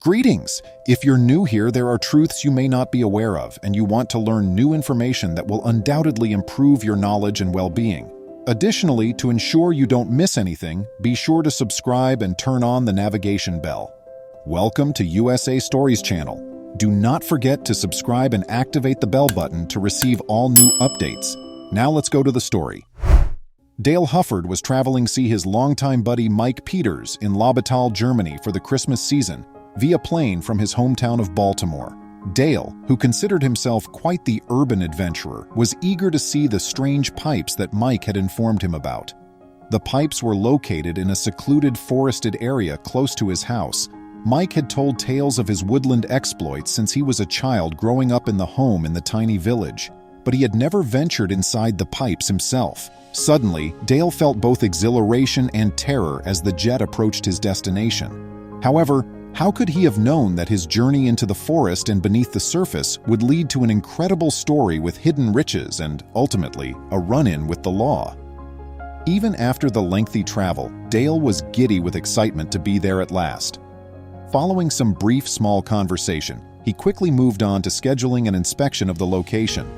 Greetings! If you're new here, there are truths you may not be aware of, and you want to learn new information that will undoubtedly improve your knowledge and well-being. Additionally, to ensure you don't miss anything, be sure to subscribe and turn on the navigation bell. Welcome to USA Stories channel. Do not forget to subscribe and activate the bell button to receive all new updates. Now let's go to the story. Dale Hufford was traveling to see his longtime buddy Mike Peters in Laubental, Germany for the Christmas season, via plane from his hometown of Baltimore. Dale, who considered himself quite the urban adventurer, was eager to see the strange pipes that Mike had informed him about. The pipes were located in a secluded forested area close to his house. Mike had told tales of his woodland exploits since he was a child growing up in the home in the tiny village, but he had never ventured inside the pipes himself. Suddenly, Dale felt both exhilaration and terror as the jet approached his destination. However, how could he have known that his journey into the forest and beneath the surface would lead to an incredible story with hidden riches and, ultimately, a run-in with the law? Even after the lengthy travel, Dale was giddy with excitement to be there at last. Following some brief small conversation, he quickly moved on to scheduling an inspection of the location.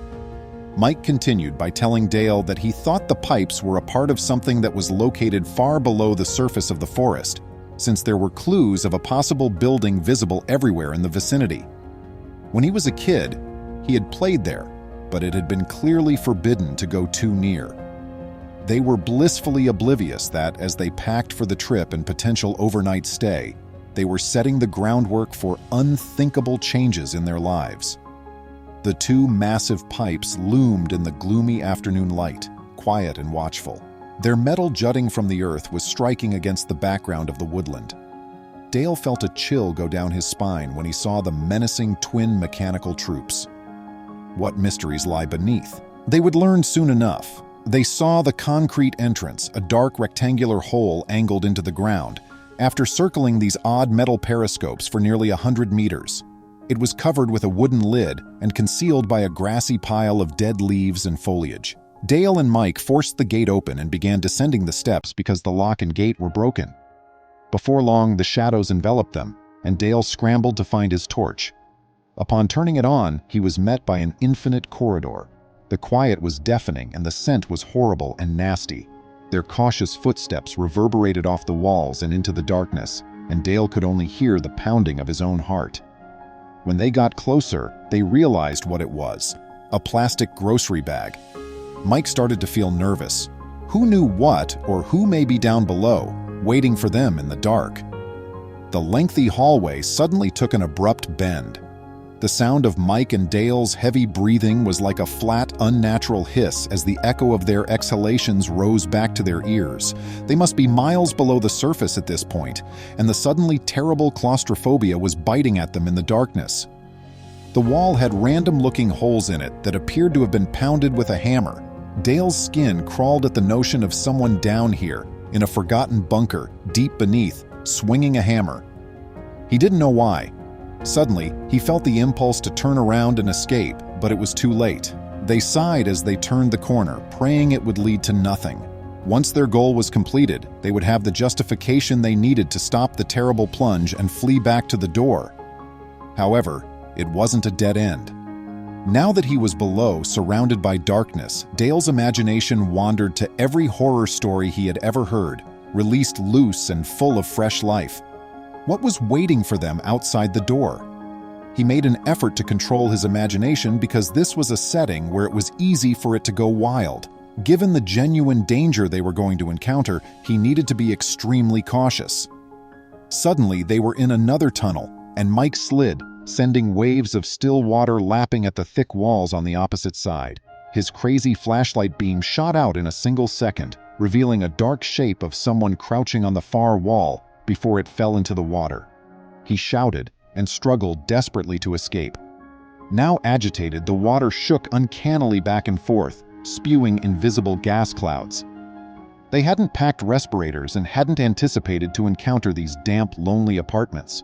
Mike continued by telling Dale that he thought the pipes were a part of something that was located far below the surface of the forest, since there were clues of a possible building visible everywhere in the vicinity. When he was a kid, he had played there, but it had been clearly forbidden to go too near. They were blissfully oblivious that, as they packed for the trip and potential overnight stay, they were setting the groundwork for unthinkable changes in their lives. The two massive pipes loomed in the gloomy afternoon light, quiet and watchful. Their metal jutting from the earth was striking against the background of the woodland. Dale felt a chill go down his spine when he saw the menacing twin mechanical troops. What mysteries lie beneath? They would learn soon enough. They saw the concrete entrance, a dark rectangular hole angled into the ground, after circling these odd metal periscopes for nearly 100 meters. It was covered with a wooden lid and concealed by a grassy pile of dead leaves and foliage. Dale and Mike forced the gate open and began descending the steps because the lock and gate were broken. Before long, the shadows enveloped them, and Dale scrambled to find his torch. Upon turning it on, he was met by an infinite corridor. The quiet was deafening and the scent was horrible and nasty. Their cautious footsteps reverberated off the walls and into the darkness, and Dale could only hear the pounding of his own heart. When they got closer, they realized what it was: a plastic grocery bag. Mike started to feel nervous. Who knew what or who may be down below, waiting for them in the dark? The lengthy hallway suddenly took an abrupt bend. The sound of Mike and Dale's heavy breathing was like a flat, unnatural hiss as the echo of their exhalations rose back to their ears. They must be miles below the surface at this point, and the suddenly terrible claustrophobia was biting at them in the darkness. The wall had random-looking holes in it that appeared to have been pounded with a hammer. Dale's skin crawled at the notion of someone down here, in a forgotten bunker, deep beneath, swinging a hammer. He didn't know why. Suddenly, he felt the impulse to turn around and escape, but it was too late. They sighed as they turned the corner, praying it would lead to nothing. Once their goal was completed, they would have the justification they needed to stop the terrible plunge and flee back to the door. However, it wasn't a dead end. Now that he was below, surrounded by darkness, Dale's imagination wandered to every horror story he had ever heard, released loose and full of fresh life. What was waiting for them outside the door? He made an effort to control his imagination because this was a setting where it was easy for it to go wild. Given the genuine danger they were going to encounter, he needed to be extremely cautious. Suddenly, they were in another tunnel, and Mike slid, sending waves of still water lapping at the thick walls on the opposite side. His crazy flashlight beam shot out in a single second, revealing a dark shape of someone crouching on the far wall before it fell into the water. He shouted and struggled desperately to escape. Now agitated, the water shook uncannily back and forth, spewing invisible gas clouds. They hadn't packed respirators and hadn't anticipated to encounter these damp, lonely apartments.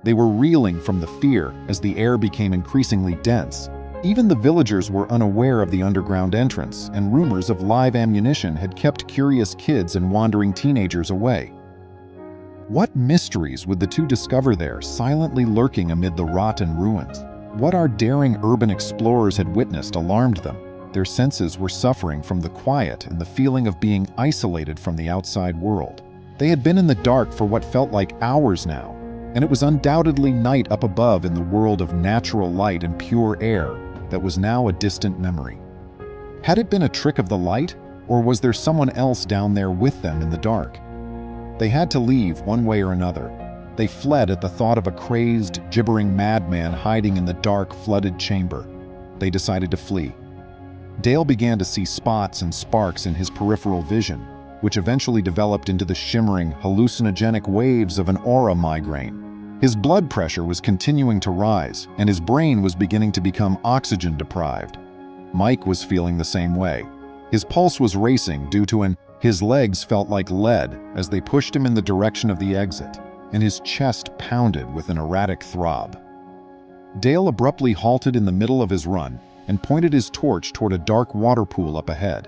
They were reeling from the fear as the air became increasingly dense. Even the villagers were unaware of the underground entrance, and rumors of live ammunition had kept curious kids and wandering teenagers away. What mysteries would the two discover there, silently lurking amid the rot and ruins? What our daring urban explorers had witnessed alarmed them. Their senses were suffering from the quiet and the feeling of being isolated from the outside world. They had been in the dark for what felt like hours now, and it was undoubtedly night up above in the world of natural light and pure air that was now a distant memory. Had it been a trick of the light, or was there someone else down there with them in the dark? They had to leave one way or another. They fled at the thought of a crazed, gibbering madman hiding in the dark, flooded chamber. They decided to flee. Dale began to see spots and sparks in his peripheral vision, which eventually developed into the shimmering, hallucinogenic waves of an aura migraine. His blood pressure was continuing to rise, and his brain was beginning to become oxygen-deprived. Mike was feeling the same way. His pulse was racing due to his legs felt like lead as they pushed him in the direction of the exit, and his chest pounded with an erratic throb. Dale abruptly halted in the middle of his run and pointed his torch toward a dark water pool up ahead.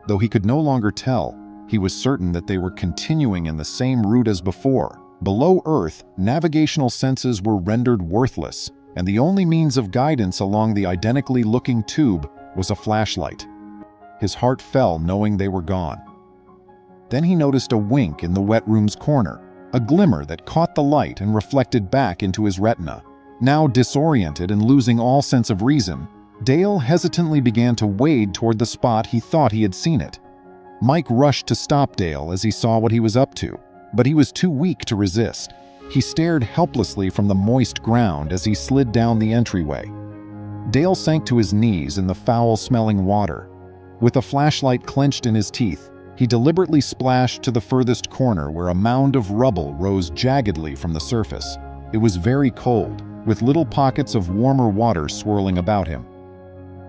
Though he could no longer tell, he was certain that they were continuing in the same route as before. Below Earth, navigational senses were rendered worthless, and the only means of guidance along the identically looking tube was a flashlight. His heart fell knowing they were gone. Then he noticed a wink in the wet room's corner, a glimmer that caught the light and reflected back into his retina. Now disoriented and losing all sense of reason, Dale hesitantly began to wade toward the spot he thought he had seen it. Mike rushed to stop Dale as he saw what he was up to, but he was too weak to resist. He stared helplessly from the moist ground as he slid down the entryway. Dale sank to his knees in the foul-smelling water. With a flashlight clenched in his teeth, he deliberately splashed to the furthest corner where a mound of rubble rose jaggedly from the surface. It was very cold, with little pockets of warmer water swirling about him.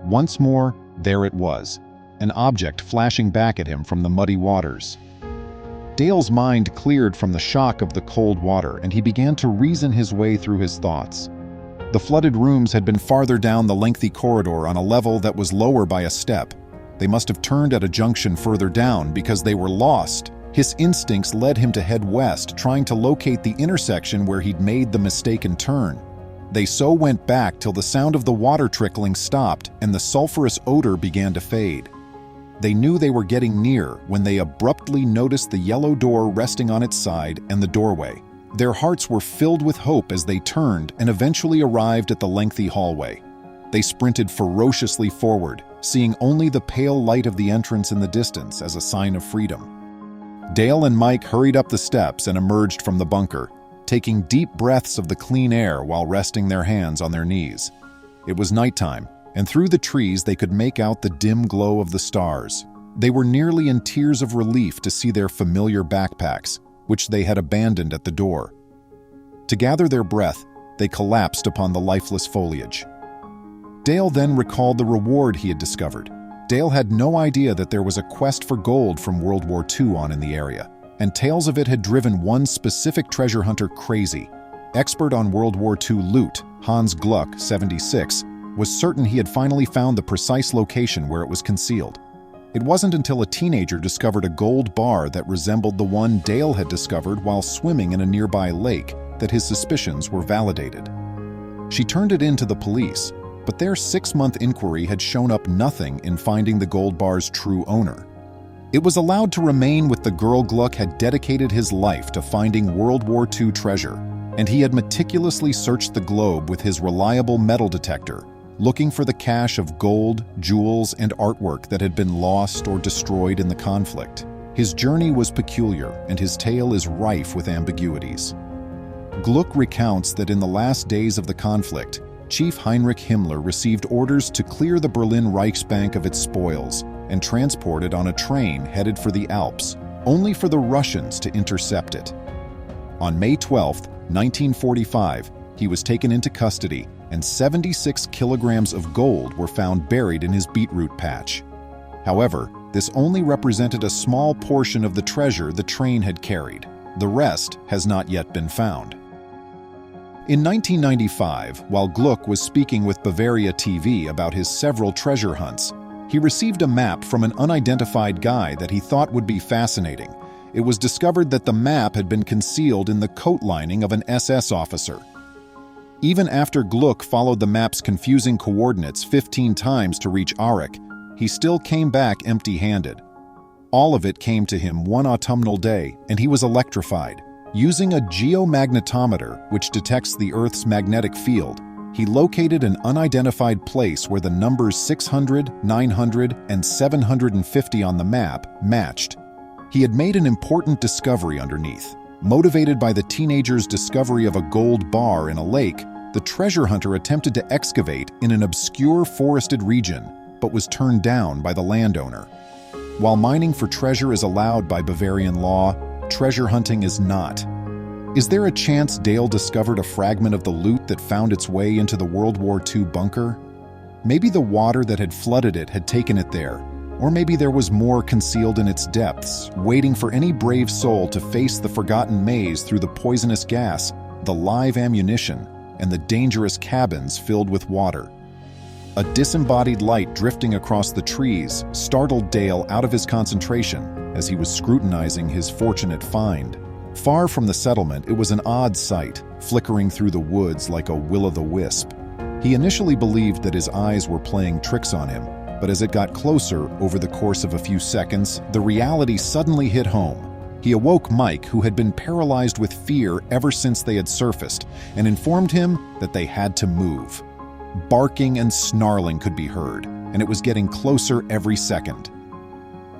Once more, there it was, an object flashing back at him from the muddy waters. Dale's mind cleared from the shock of the cold water, and he began to reason his way through his thoughts. The flooded rooms had been farther down the lengthy corridor on a level that was lower by a step. They must have turned at a junction further down because they were lost. His instincts led him to head west, trying to locate the intersection where he'd made the mistaken turn. They so went back till the sound of the water trickling stopped and the sulfurous odor began to fade. They knew they were getting near when they abruptly noticed the yellow door resting on its side and the doorway. Their hearts were filled with hope as they turned and eventually arrived at the lengthy hallway. They sprinted ferociously forward, seeing only the pale light of the entrance in the distance as a sign of freedom. Dale and Mike hurried up the steps and emerged from the bunker, taking deep breaths of the clean air while resting their hands on their knees. It was nighttime, and through the trees they could make out the dim glow of the stars. They were nearly in tears of relief to see their familiar backpacks, which they had abandoned at the door. To gather their breath, they collapsed upon the lifeless foliage. Dale then recalled the reward he had discovered. Dale had no idea that there was a quest for gold from World War II on in the area, and tales of it had driven one specific treasure hunter crazy. Expert on World War II loot, Hans Gluck, 76, was certain he had finally found the precise location where it was concealed. It wasn't until a teenager discovered a gold bar that resembled the one Dale had discovered while swimming in a nearby lake that his suspicions were validated. She turned it in to the police, but their 6-month inquiry had shown up nothing in finding the gold bar's true owner. It was allowed to remain with the girl Gluck had dedicated his life to finding World War II treasure, and he had meticulously searched the globe with his reliable metal detector, looking for the cache of gold, jewels, and artwork that had been lost or destroyed in the conflict. His journey was peculiar, and his tale is rife with ambiguities. Gluck recounts that in the last days of the conflict, Chief Heinrich Himmler received orders to clear the Berlin Reichsbank of its spoils and transport it on a train headed for the Alps, only for the Russians to intercept it. On May 12, 1945, he was taken into custody, and 76 kilograms of gold were found buried in his beetroot patch. However, this only represented a small portion of the treasure the train had carried. The rest has not yet been found. In 1995, while Gluck was speaking with Bavaria TV about his several treasure hunts, he received a map from an unidentified guy that he thought would be fascinating, it was discovered that the map had been concealed in the coat lining of an SS officer. Even after Gluck followed the map's confusing coordinates 15 times to reach Aurich, he still came back empty-handed. All of it came to him one autumnal day, and he was electrified. Using a geomagnetometer, which detects the Earth's magnetic field, he located an unidentified place where the numbers 600, 900, and 750 on the map matched. He had made an important discovery underneath. Motivated by the teenager's discovery of a gold bar in a lake, the treasure hunter attempted to excavate in an obscure forested region, but was turned down by the landowner. While mining for treasure is allowed by Bavarian law, treasure hunting is not. Is there a chance Dale discovered a fragment of the loot that found its way into the World War II bunker? Maybe the water that had flooded it had taken it there, or maybe there was more concealed in its depths, waiting for any brave soul to face the forgotten maze through the poisonous gas, the live ammunition, and the dangerous cabins filled with water. A disembodied light drifting across the trees startled Dale out of his concentration as he was scrutinizing his fortunate find. Far from the settlement, it was an odd sight, flickering through the woods like a will-o'-the-wisp. He initially believed that his eyes were playing tricks on him, but as it got closer over the course of a few seconds, the reality suddenly hit home. He awoke Mike, who had been paralyzed with fear ever since they had surfaced, and informed him that they had to move. Barking and snarling could be heard, and it was getting closer every second.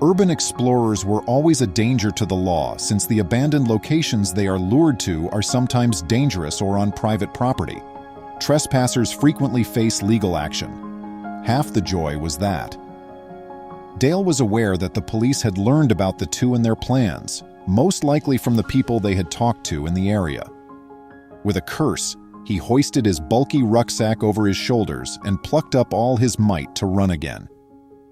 Urban explorers were always a danger to the law, since the abandoned locations they are lured to are sometimes dangerous or on private property. Trespassers frequently face legal action. Half the joy was that Dale was aware that the police had learned about the two and their plans, most likely from the people they had talked to in the area. With a curse, he hoisted his bulky rucksack over his shoulders and plucked up all his might to run again.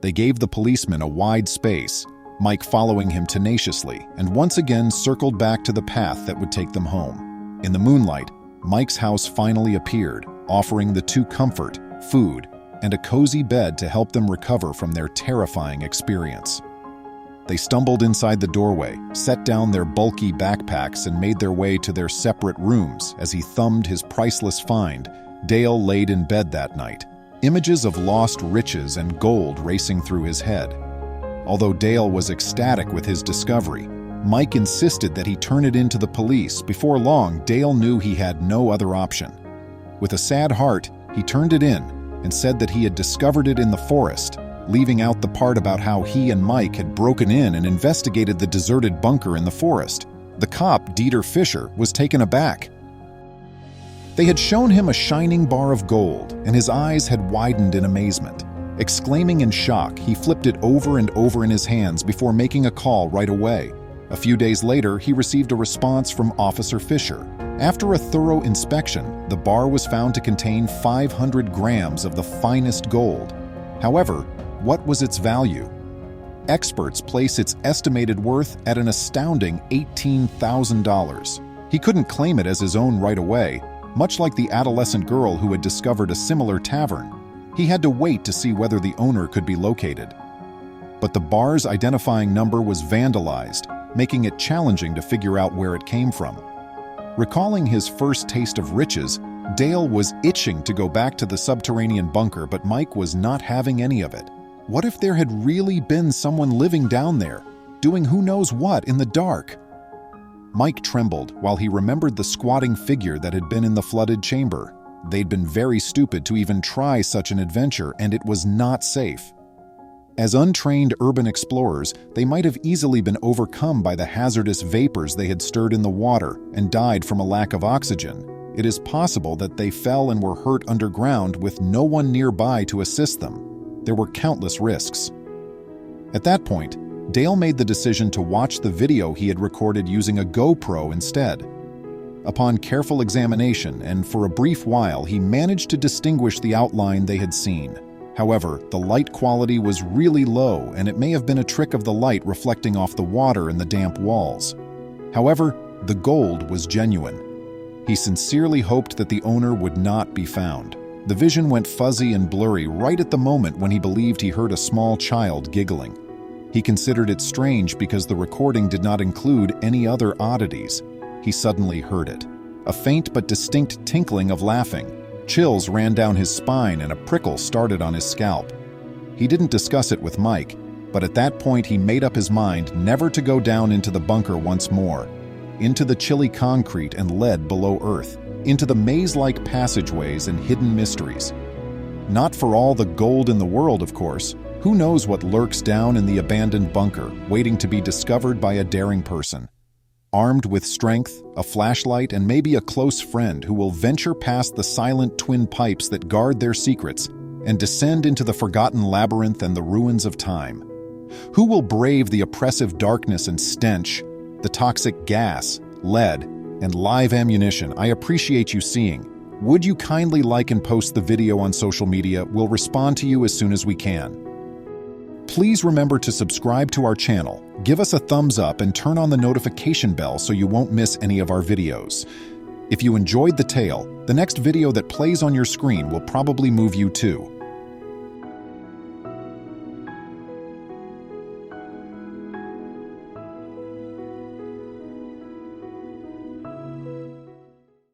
They gave the policeman a wide space, Mike following him tenaciously, and once again circled back to the path that would take them home. In the moonlight, Mike's house finally appeared, offering the two comfort, food, and a cozy bed to help them recover from their terrifying experience. They stumbled inside the doorway, set down their bulky backpacks, and made their way to their separate rooms. As he thumbed his priceless find, Dale laid in bed that night, images of lost riches and gold racing through his head. Although Dale was ecstatic with his discovery, Mike insisted that he turn it in to the police. Before long, Dale knew he had no other option. With a sad heart, he turned it in and said that he had discovered it in the forest, leaving out the part about how he and Mike had broken in and investigated the deserted bunker in the forest. The cop, Dieter Fischer, was taken aback. They had shown him a shining bar of gold, and his eyes had widened in amazement. Exclaiming in shock, he flipped it over and over in his hands before making a call right away. A few days later, he received a response from Officer Fischer. After a thorough inspection, the bar was found to contain 500 grams of the finest gold. However, what was its value? Experts place its estimated worth at an astounding $18,000. He couldn't claim it as his own right away, much like the adolescent girl who had discovered a similar tavern. He had to wait to see whether the owner could be located. But the bar's identifying number was vandalized, making it challenging to figure out where it came from. Recalling his first taste of riches, Dale was itching to go back to the subterranean bunker, but Mike was not having any of it. What if there had really been someone living down there, doing who knows what in the dark? Mike trembled while he remembered the squatting figure that had been in the flooded chamber. They'd been very stupid to even try such an adventure, and it was not safe. As untrained urban explorers, they might have easily been overcome by the hazardous vapors they had stirred in the water and died from a lack of oxygen. It is possible that they fell and were hurt underground with no one nearby to assist them. There were countless risks. At that point, Dale made the decision to watch the video he had recorded using a GoPro instead. Upon careful examination, and for a brief while, he managed to distinguish the outline they had seen. However, the light quality was really low, and it may have been a trick of the light reflecting off the water and the damp walls. However, the gold was genuine. He sincerely hoped that the owner would not be found. The vision went fuzzy and blurry right at the moment when he believed he heard a small child giggling. He considered it strange because the recording did not include any other oddities. He suddenly heard it. A faint but distinct tinkling of laughing. Chills ran down his spine and a prickle started on his scalp. He didn't discuss it with Mike, but at that point he made up his mind never to go down into the bunker once more, into the chilly concrete and lead below earth, into the maze-like passageways and hidden mysteries. Not for all the gold in the world, of course. Who knows what lurks down in the abandoned bunker, waiting to be discovered by a daring person. Armed with strength, a flashlight, and maybe a close friend who will venture past the silent twin pipes that guard their secrets and descend into the forgotten labyrinth and the ruins of time. Who will brave the oppressive darkness and stench, the toxic gas, lead, and live ammunition? I appreciate you seeing. Would you kindly like and post the video on social media? We'll respond to you as soon as we can. Please remember to subscribe to our channel, give us a thumbs up, and turn on the notification bell so you won't miss any of our videos. If you enjoyed the tale, the next video that plays on your screen will probably move you too.